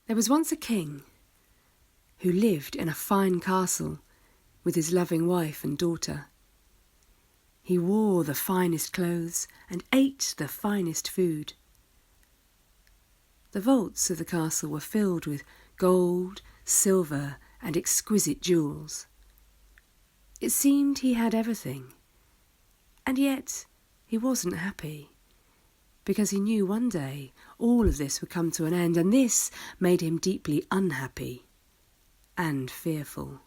There was once a king who lived in a fine castle with his loving wife and daughter. He wore the finest clothes and ate the finest food. The vaults of the castle were filled with gold, silver, and exquisite jewels. It seemed he had everything, and yet he wasn't happy, because he knew one day all of this would come to an end, and this made him deeply unhappy and fearful.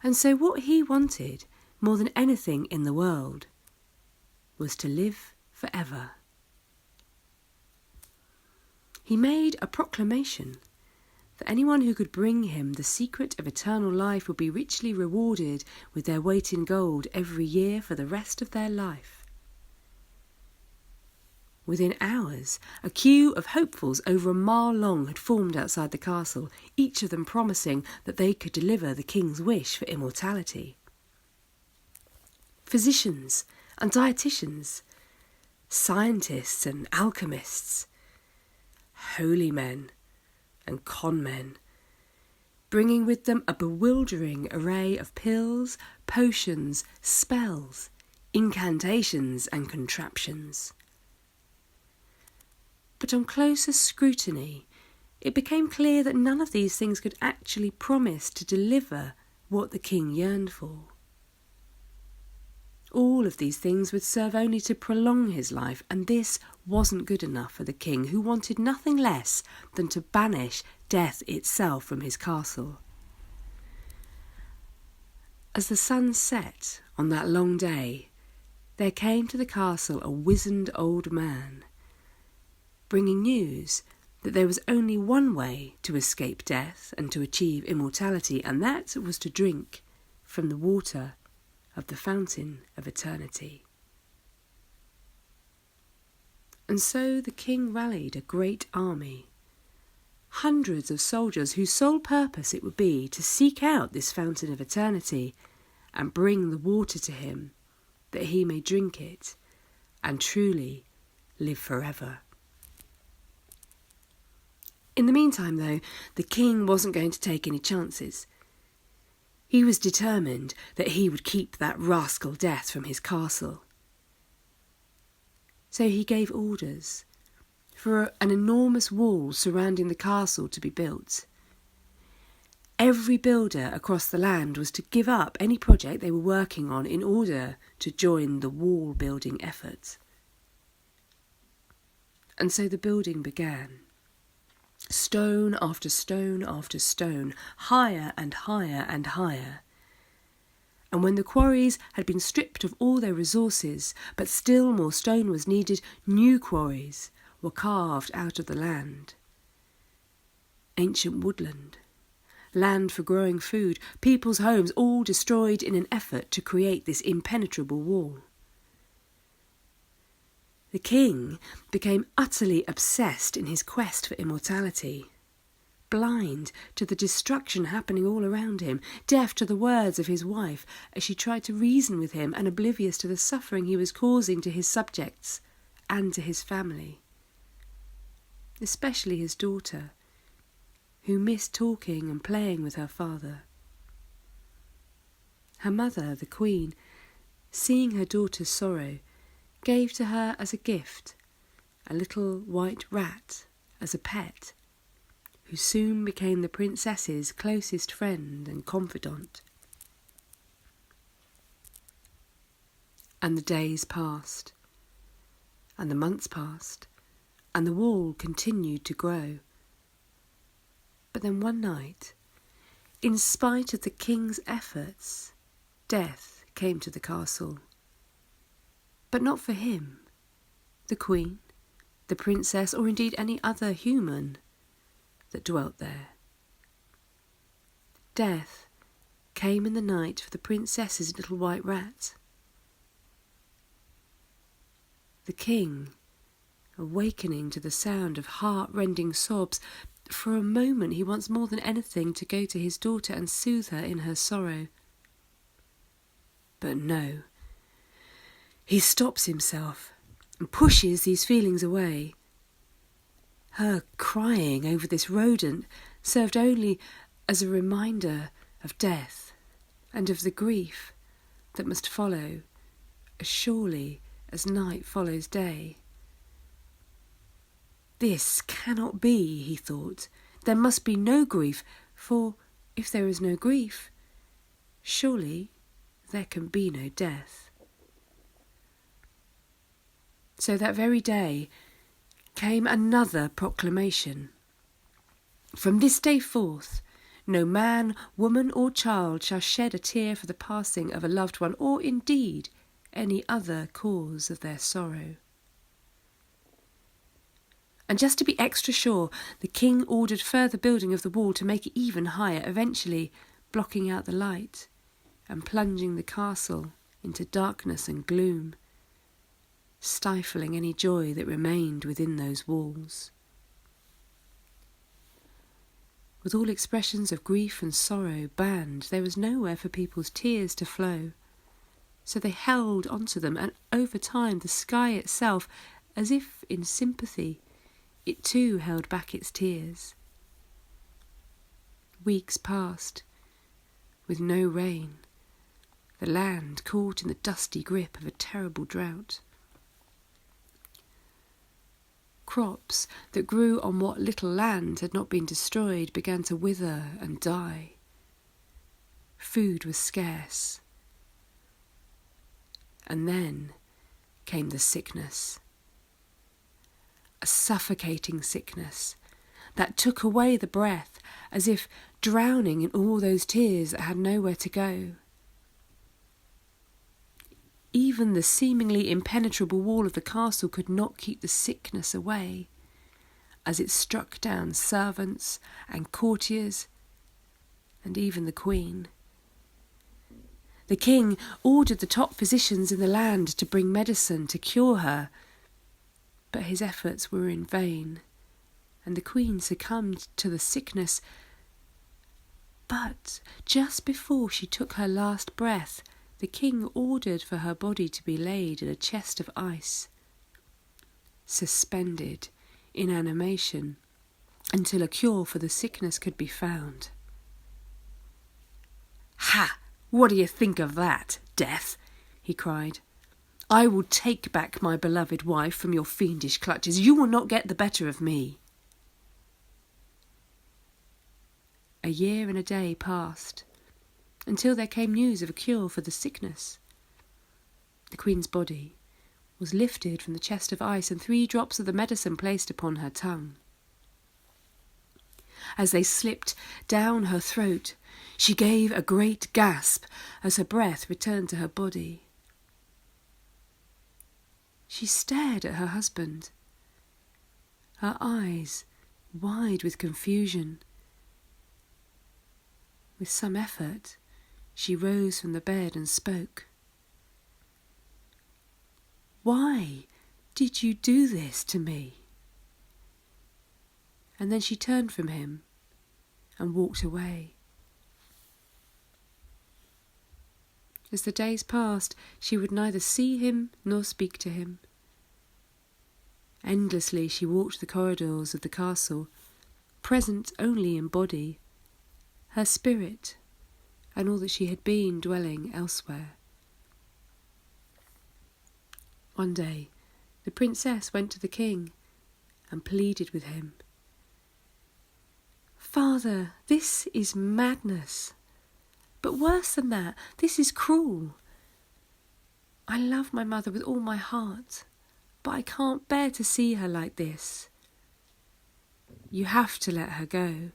And so what he wanted more than anything in the world was to live forever. He made a proclamation that anyone who could bring him the secret of eternal life would be richly rewarded with their weight in gold every year for the rest of their life. Within hours, a queue of hopefuls over a mile long had formed outside the castle, each of them promising that they could deliver the king's wish for immortality. Physicians and dietitians, scientists and alchemists, holy men and con men, bringing with them a bewildering array of pills, potions, spells, incantations and contraptions. But on closer scrutiny, it became clear that none of these things could actually promise to deliver what the king yearned for. All of these things would serve only to prolong his life, and this wasn't good enough for the king, who wanted nothing less than to banish death itself from his castle. As the sun set on that long day, there came to the castle a wizened old man, bringing news that there was only one way to escape death and to achieve immortality, and that was to drink from the water of the fountain of eternity. And so the king rallied a great army, hundreds of soldiers whose sole purpose it would be to seek out this fountain of eternity and bring the water to him, that he may drink it and truly live forever. In the meantime, though, the king wasn't going to take any chances. He was determined that he would keep that rascal Death from his castle. So he gave orders for an enormous wall surrounding the castle to be built. Every builder across the land was to give up any project they were working on in order to join the wall building effort. And so the building began. Stone after stone after stone, higher and higher and higher. And when the quarries had been stripped of all their resources, but still more stone was needed, new quarries were carved out of the land. Ancient woodland, land for growing food, people's homes, all destroyed in an effort to create this impenetrable wall. The king became utterly obsessed in his quest for immortality, blind to the destruction happening all around him, deaf to the words of his wife as she tried to reason with him, and oblivious to the suffering he was causing to his subjects and to his family, especially his daughter, who missed talking and playing with her father. Her mother, the queen, seeing her daughter's sorrow, gave to her as a gift a little white rat as a pet, who soon became the princess's closest friend and confidant. And the days passed, and the months passed, and the wall continued to grow. But then one night, in spite of the king's efforts, death came to the castle. But not for him, the queen, the princess, or indeed any other human that dwelt there. Death came in the night for the princess's little white rat. The king, awakening to the sound of heart-rending sobs, for a moment he wants more than anything to go to his daughter and soothe her in her sorrow. But no. He stops himself and pushes these feelings away. Her crying over this rodent served only as a reminder of death and of the grief that must follow as surely as night follows day. This cannot be, he thought. There must be no grief, for if there is no grief, surely there can be no death. So that very day came another proclamation. From this day forth, no man, woman or child shall shed a tear for the passing of a loved one, or indeed any other cause of their sorrow. And just to be extra sure, the king ordered further building of the wall to make it even higher, eventually blocking out the light and plunging the castle into darkness and gloom, stifling any joy that remained within those walls. With all expressions of grief and sorrow banned, there was nowhere for people's tears to flow. So they held onto them, and over time the sky itself, as if in sympathy, it too held back its tears. Weeks passed, with no rain, the land caught in the dusty grip of a terrible drought. Crops that grew on what little land had not been destroyed began to wither and die. Food was scarce. And then came the sickness. A suffocating sickness that took away the breath, as if drowning in all those tears that had nowhere to go. Even the seemingly impenetrable wall of the castle could not keep the sickness away, as it struck down servants and courtiers, and even the queen. The king ordered the top physicians in the land to bring medicine to cure her, but his efforts were in vain, and the queen succumbed to the sickness. But just before she took her last breath, the king ordered for her body to be laid in a chest of ice, suspended in animation until a cure for the sickness could be found. "Ha! What do you think of that, Death?" he cried. "I will take back my beloved wife from your fiendish clutches. You will not get the better of me." A year and a day passed, until there came news of a cure for the sickness. The queen's body was lifted from the chest of ice, and 3 drops of the medicine placed upon her tongue. As they slipped down her throat, she gave a great gasp as her breath returned to her body. She stared at her husband, her eyes wide with confusion. With some effort, she rose from the bed and spoke. "Why did you do this to me?" And then she turned from him and walked away. As the days passed, she would neither see him nor speak to him. Endlessly she walked the corridors of the castle, present only in body, her spirit and all that she had been dwelling elsewhere. One day, the princess went to the king and pleaded with him. "Father, this is madness. But worse than that, this is cruel. I love my mother with all my heart, but I can't bear to see her like this. You have to let her go."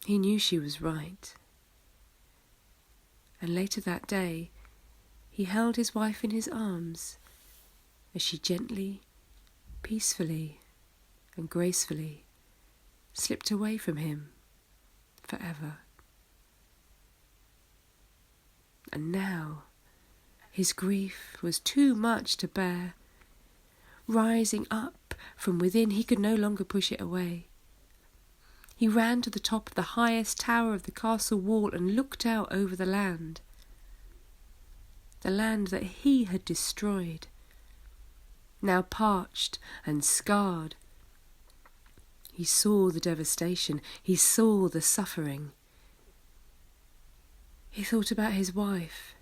He knew she was right. And later that day, he held his wife in his arms as she gently, peacefully, and gracefully slipped away from him forever. And now his grief was too much to bear. Rising up from within, he could no longer push it away. He ran to the top of the highest tower of the castle wall and looked out over the land that he had destroyed, now parched and scarred. He saw the devastation, he saw the suffering. He thought about his wife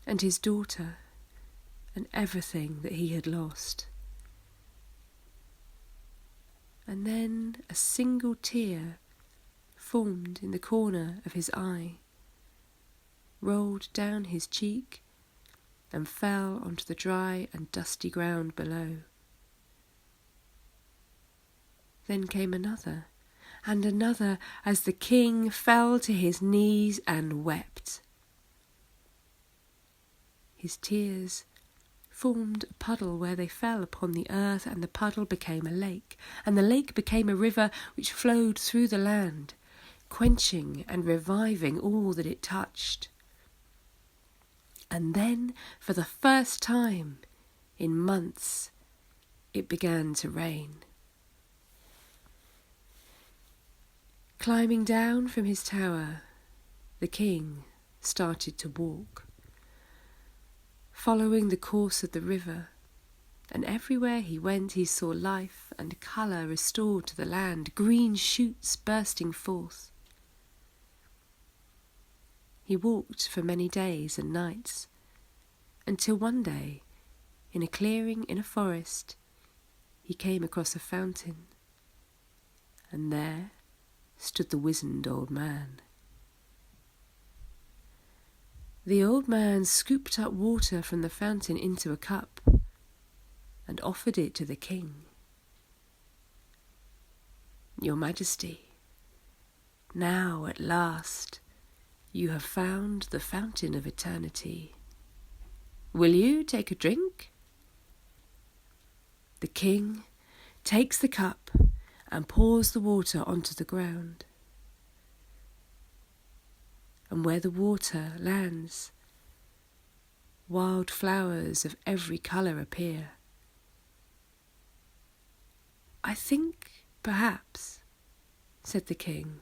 and his daughter and everything that he had lost. And then a single tear formed in the corner of his eye, rolled down his cheek and fell onto the dry and dusty ground below. Then came another and another as the king fell to his knees and wept. His tears formed a puddle where they fell upon the earth, and the puddle became a lake, and the lake became a river which flowed through the land, quenching and reviving all that it touched. And then, for the first time in months, it began to rain. Climbing down from his tower, the king started to walk, following the course of the river, and everywhere he went he saw life and colour restored to the land, green shoots bursting forth. He walked for many days and nights, until one day, in a clearing in a forest, he came across a fountain, and there stood the wizened old man. The old man scooped up water from the fountain into a cup and offered it to the king. "Your Majesty, now at last you have found the fountain of eternity. Will you take a drink?" The king takes the cup and pours the water onto the ground. And where the water lands, wild flowers of every colour appear. "I think, perhaps," said the king,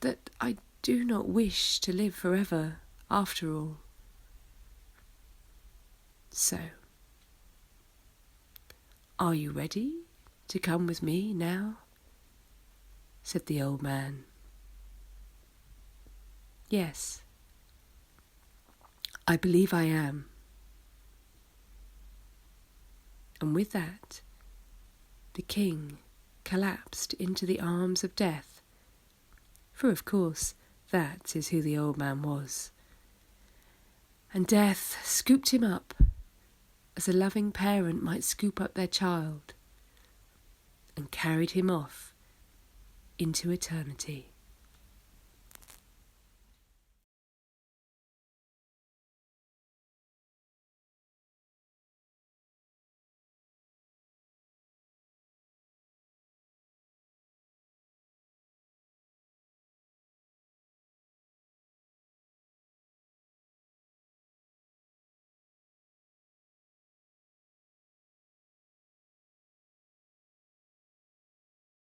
"that I do not wish to live forever after all. So, are you ready to come with me now?" said the old man. "Yes, I believe I am." And with that, the king collapsed into the arms of death, for of course that is who the old man was. And death scooped him up as a loving parent might scoop up their child, and carried him off into eternity.